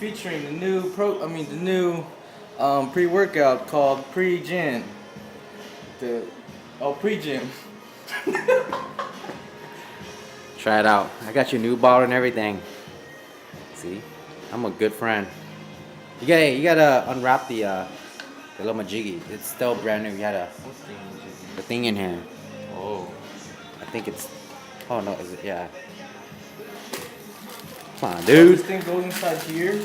featuring the new pre-workout called Pre-Gym. Pre-Gym. Try it out. I got your new bottle and everything. See, I'm a good friend. You gotta unwrap the little majiggy. It's still brand new. You gotta the thing in here. Oh. I think it's. Oh no, is it? Yeah. Come on, dude. This thing goes inside here.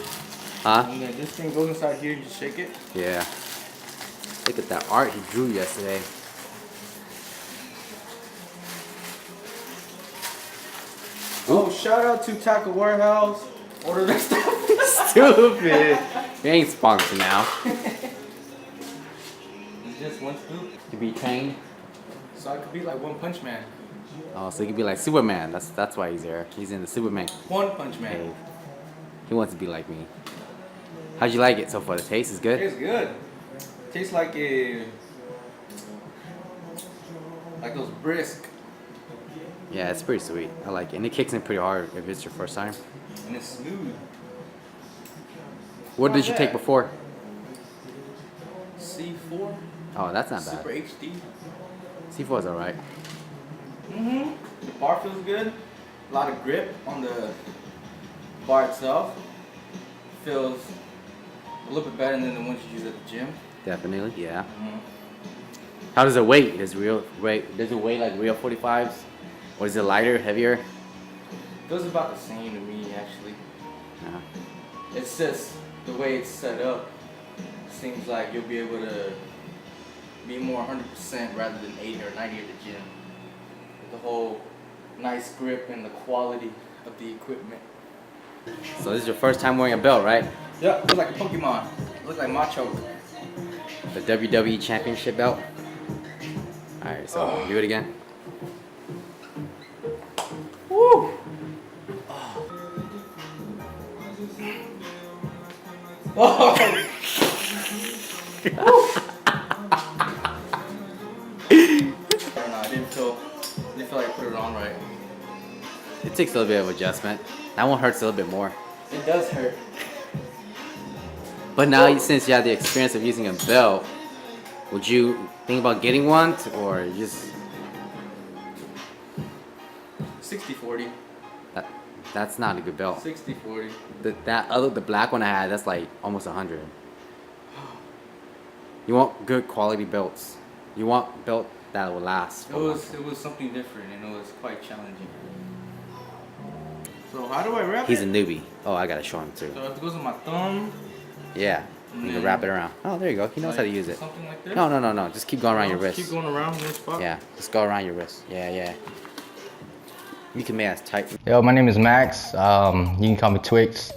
Huh? And then this thing goes inside here and you just shake it. Yeah. Look at that art he drew yesterday. Oh, shout out to Taco Warehouse. Order that stuff. Stupid. You ain't sponsored now. It's just one scoop. To be trained. So I could be like One Punch Man. Oh, so he could be like Superman. That's why he's there. He's in the Superman. One Punch Man. Hey, he wants to be like me. How'd you like it so far? The taste is good? It's good. Tastes like those brisk. Yeah, it's pretty sweet. I like it. And it kicks in pretty hard if it's your first time. And it's smooth. What did you take before? C4. Oh, that's not bad. Super HD. C4 is alright. The bar feels good. A lot of grip on the bar itself. Feels a little bit better than the ones you use at the gym. Definitely, yeah. How does it weigh? Does it weigh like real 45s? Or is it lighter, heavier? Feels about the same to me, actually. Yeah. It's just the way it's set up. Seems like you'll be able to be more 100% rather than 80 or 90 at the gym. With the whole nice grip and the quality of the equipment. So this is your first time wearing a belt, right? Yeah, look like a Pokemon. Look like Macho. The WWE Championship belt. Alright, so do it again. Woo! Oh. I didn't feel like I put it on right. It takes a little bit of adjustment. That one hurts a little bit more. It does hurt. But now, since you have the experience of using a belt, would you think about getting one, or just 60-40. That's not a good belt. 60-40. The black one I had, that's like almost 100. You want good quality belts. You want belt that will last. It was something different, and it was quite challenging. So how do I wrap it? He's a newbie. Oh, I gotta show him too. So it goes on my thumb. Yeah. You can wrap it around. Oh, there you go. He knows how to use it. Something like this? No. Just keep going around your wrist. Keep going around this spot? Yeah, just go around your wrist. Yeah. You can make it as tight. Yo, my name is Max. You can call me Twix.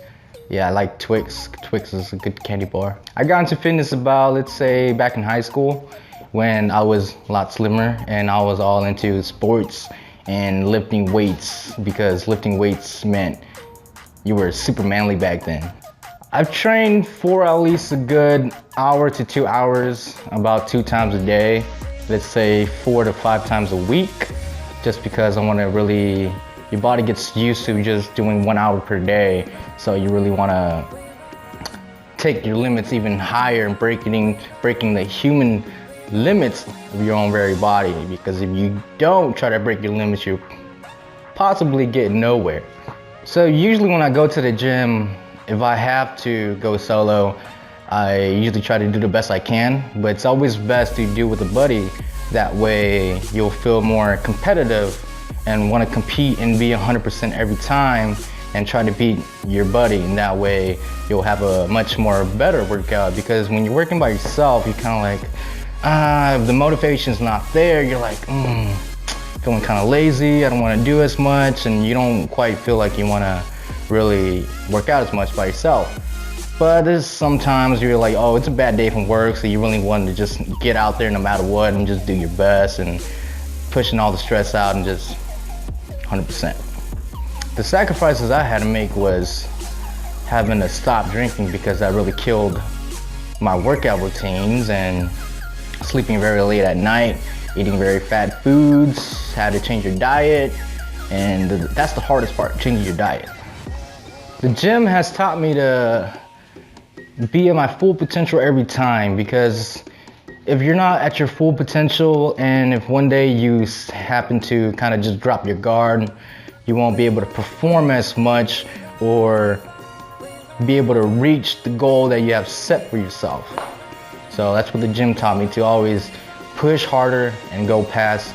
Yeah, I like Twix. Twix is a good candy bar. I got into fitness about, let's say, back in high school when I was a lot slimmer and I was all into sports and lifting weights because lifting weights meant you were super manly back then. I've trained for at least a good hour to 2 hours, about 2 times a day. Let's say 4 to 5 times a week, just because I want to really, your body gets used to just doing 1 hour per day. So you really want to take your limits even higher and breaking the human limits of your own very body. Because if you don't try to break your limits, you possibly get nowhere. So usually when I go to the gym, if I have to go solo, I usually try to do the best I can, but it's always best to do with a buddy. That way you'll feel more competitive and want to compete and be 100% every time and try to beat your buddy. And that way you'll have a much more better workout, because when you're working by yourself, you're kind of like, if the motivation's not there, you're like, feeling kind of lazy, I don't want to do as much, and you don't quite feel like you want to really work out as much by yourself. But there's sometimes you're like, oh, it's a bad day from work, so you really want to just get out there no matter what and just do your best and pushing all the stress out and just 100%. The sacrifices I had to make was having to stop drinking, because that really killed my workout routines, and sleeping very late at night, eating very fat foods, had to change your diet, and that's the hardest part, changing your diet. The gym has taught me to be at my full potential every time, because if you're not at your full potential and if one day you happen to kind of just drop your guard, you won't be able to perform as much or be able to reach the goal that you have set for yourself. So that's what the gym taught me, to always push harder and go past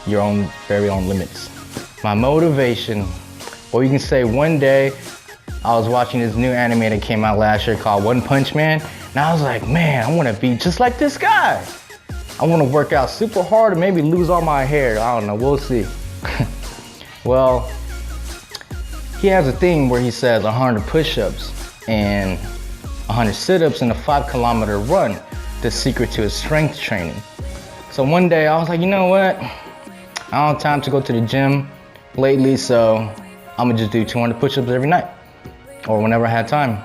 your own very own limits. My motivation, well, you can say one day I was watching this new anime that came out last year called One Punch Man, and I was like, man, I want to be just like this guy. I want to work out super hard and maybe lose all my hair. I don't know, we'll see. Well, he has a thing where he says 100 push-ups and 100 sit-ups and a 5-kilometer run, the secret to his strength training. So one day I was like, you know what? I don't have time to go to the gym lately, so I'm gonna just do 200 push-ups every night or whenever I had time.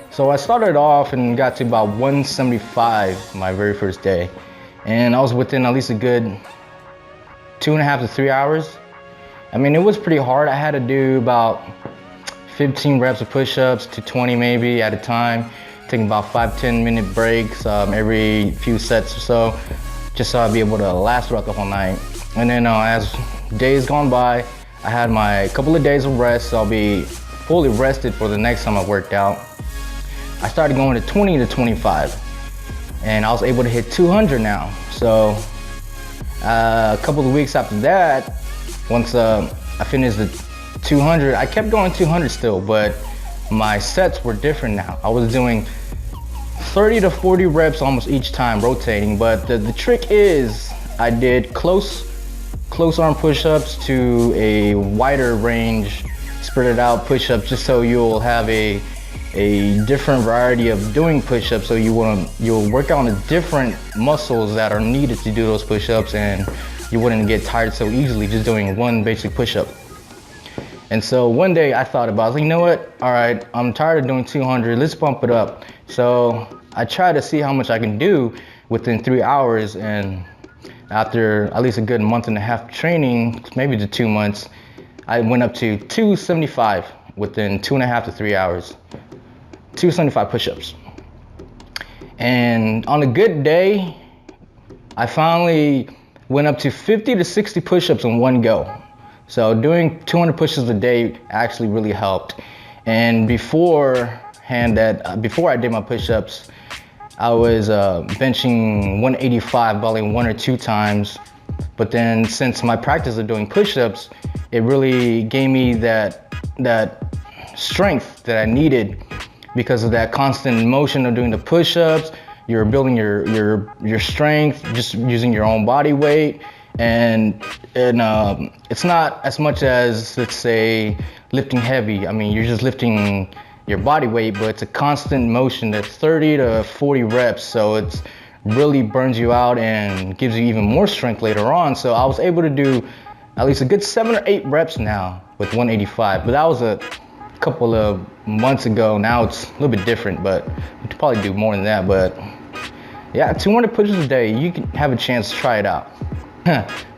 So I started off and got to about 175 my very first day. And I was within at least a good 2.5 to 3 hours. I mean, it was pretty hard. I had to do about 15 reps of push-ups to 20 maybe at a time, taking about 5-10 minute breaks every few sets or so, just so I'd be able to last throughout the whole night. And then as days gone by, I had my couple of days of rest, so I'll be fully rested for the next time I worked out. I started going to 20 to 25, and I was able to hit 200 now. So a couple of weeks after that, once I finished the 200, I kept going 200 still, but my sets were different now. I was doing 30 to 40 reps almost each time, rotating, but the trick is I did close arm push-ups to a wider range, spread out push-ups, just so you'll have a different variety of doing push-ups, so you'll work on the different muscles that are needed to do those push-ups, and you wouldn't get tired so easily just doing one basic push-up. And so one day I thought about it, I was like, you know what? All right, I'm tired of doing 200, let's bump it up. So I tried to see how much I can do within 3 hours, and after at least a good month and a half training, maybe to 2 months, I went up to 275 within 2.5 to 3 hours. 275 push-ups. And on a good day, I finally went up to 50 to 60 push-ups in one go. So doing 200 push-ups a day actually really helped. And beforehand, before I did my push-ups, I was benching 185 probably 1 or 2 times. But then since my practice of doing push-ups, it really gave me that strength that I needed, because of that constant motion of doing the push-ups. You're building your strength just using your own body weight, and it's not as much as, let's say, lifting heavy. I mean, you're just lifting your body weight, but it's a constant motion that's 30 to 40 reps, so it's really burns you out and gives you even more strength later on. So I was able to do at least a good 7 or 8 reps now with 185, but that was a couple of months ago. Now it's a little bit different, but you could probably do more than that. But yeah, 200 pushes a day, you can have a chance to try it out.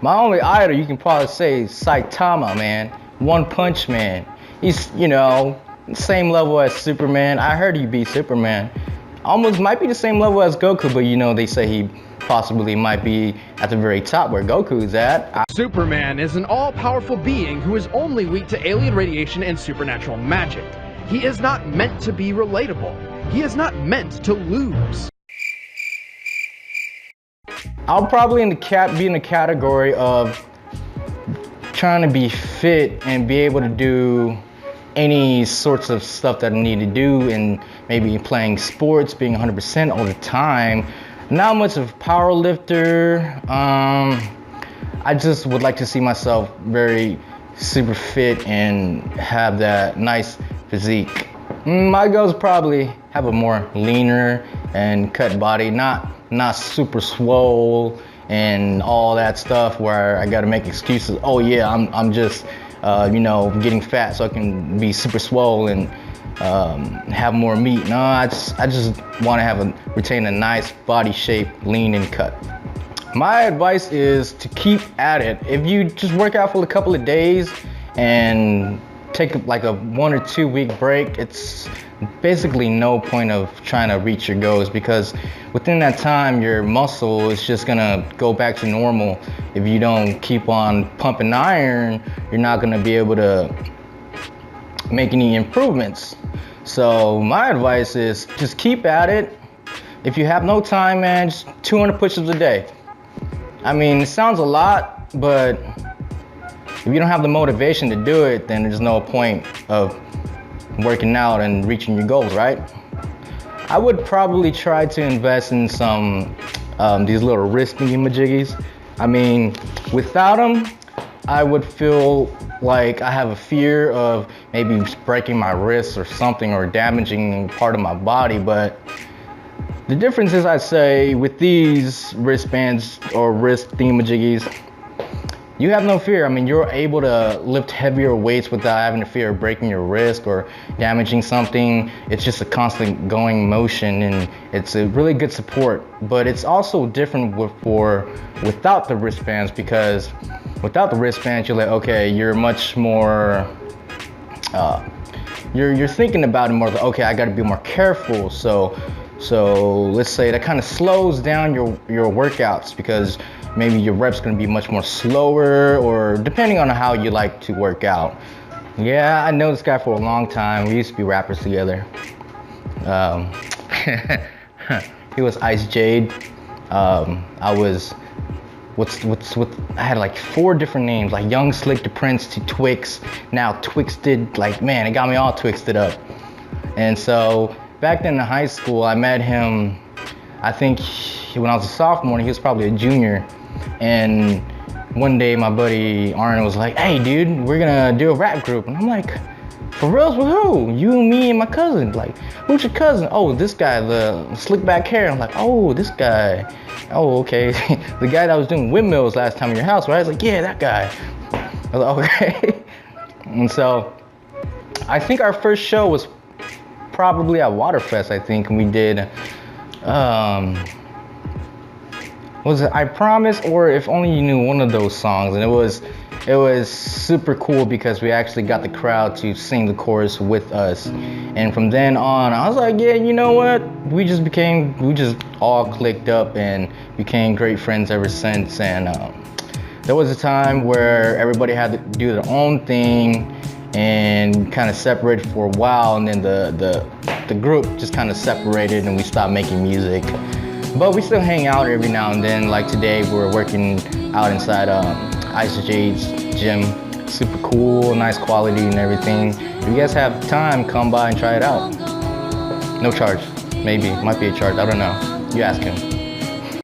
My only idol, you can probably say, is Saitama, man. One Punch Man. He's, same level as Superman. I heard he beat Superman. Almost might be the same level as Goku, but they say he possibly might be at the very top where Goku is at. Superman is an all-powerful being who is only weak to alien radiation and supernatural magic. He is not meant to be relatable. He is not meant to lose. I'll probably be in the category of trying to be fit and be able to do any sorts of stuff that I need to do, and maybe playing sports, being 100% all the time. Not much of a power lifter. I just would like to see myself very super fit and have that nice physique. My goal is probably have a more leaner and cut body, not super swole and all that stuff where I gotta make excuses. Oh yeah, I'm just getting fat so I can be super swole and have more meat. No, I just want to retain a nice body shape, lean and cut. My advice is to keep at it. If you just work out for a couple of days and take like a 1 or 2 week break, it's basically no point of trying to reach your goals, because within that time your muscle is just gonna go back to normal. If you don't keep on pumping iron, you're not gonna be able to make any improvements. So my advice is just keep at it. If you have no time, man, just 200 push-ups a day. I mean, it sounds a lot, but if you don't have the motivation to do it, then there's no point of working out and reaching your goals, right? I would probably try to invest in some these little wrist thingy-majiggies. I mean, without them, I would feel like I have a fear of maybe breaking my wrist or something, or damaging part of my body. But the difference is, I'd say, with these wristbands or wrist thingy-majiggies, you have no fear. I mean, you're able to lift heavier weights without having to fear of breaking your wrist or damaging something. It's just a constant going motion, and it's a really good support. But it's also different without the wristbands, because without the wristbands, you're like, okay, you're much more, you're thinking about it more, like, okay, I gotta be more careful. So let's say that kind of slows down your workouts, because maybe your reps gonna be much more slower, or depending on how you like to work out. Yeah, I know this guy for a long time. We used to be rappers together. He was Ice Jade. I was, I had like 4 different names, like Young Slick to Prince to Twix. Now Twixted, like, man, it got me all twisted up. And so back then in high school, I met him, I think when I was a sophomore, and he was probably a junior. And one day my buddy Arn was like, hey dude, we're gonna do a rap group. And I'm like, for reals, with who? You, me, and my cousin. Like, who's your cousin? Oh, this guy, the slick back hair. I'm like, oh, this guy. Oh, okay. The guy that was doing windmills last time in your house, right? I was like, yeah, that guy. I was like, okay. And so I think our first show was probably at Waterfest, I think, and we did, was it I Promise, or If Only You Knew, one of those songs. And it was super cool, because we actually got the crowd to sing the chorus with us. And from then on, I was like, yeah, you know what? We just all clicked up and became great friends ever since. And there was a time where everybody had to do their own thing and kind of separated for a while, and then the group just kind of separated and we stopped making music. But we still hang out every now and then. Like today, we're working out inside Ice Jade's gym. Super cool, nice quality and everything. If you guys have time, come by and try it out. No charge. Maybe, might be a charge, I don't know. You ask him.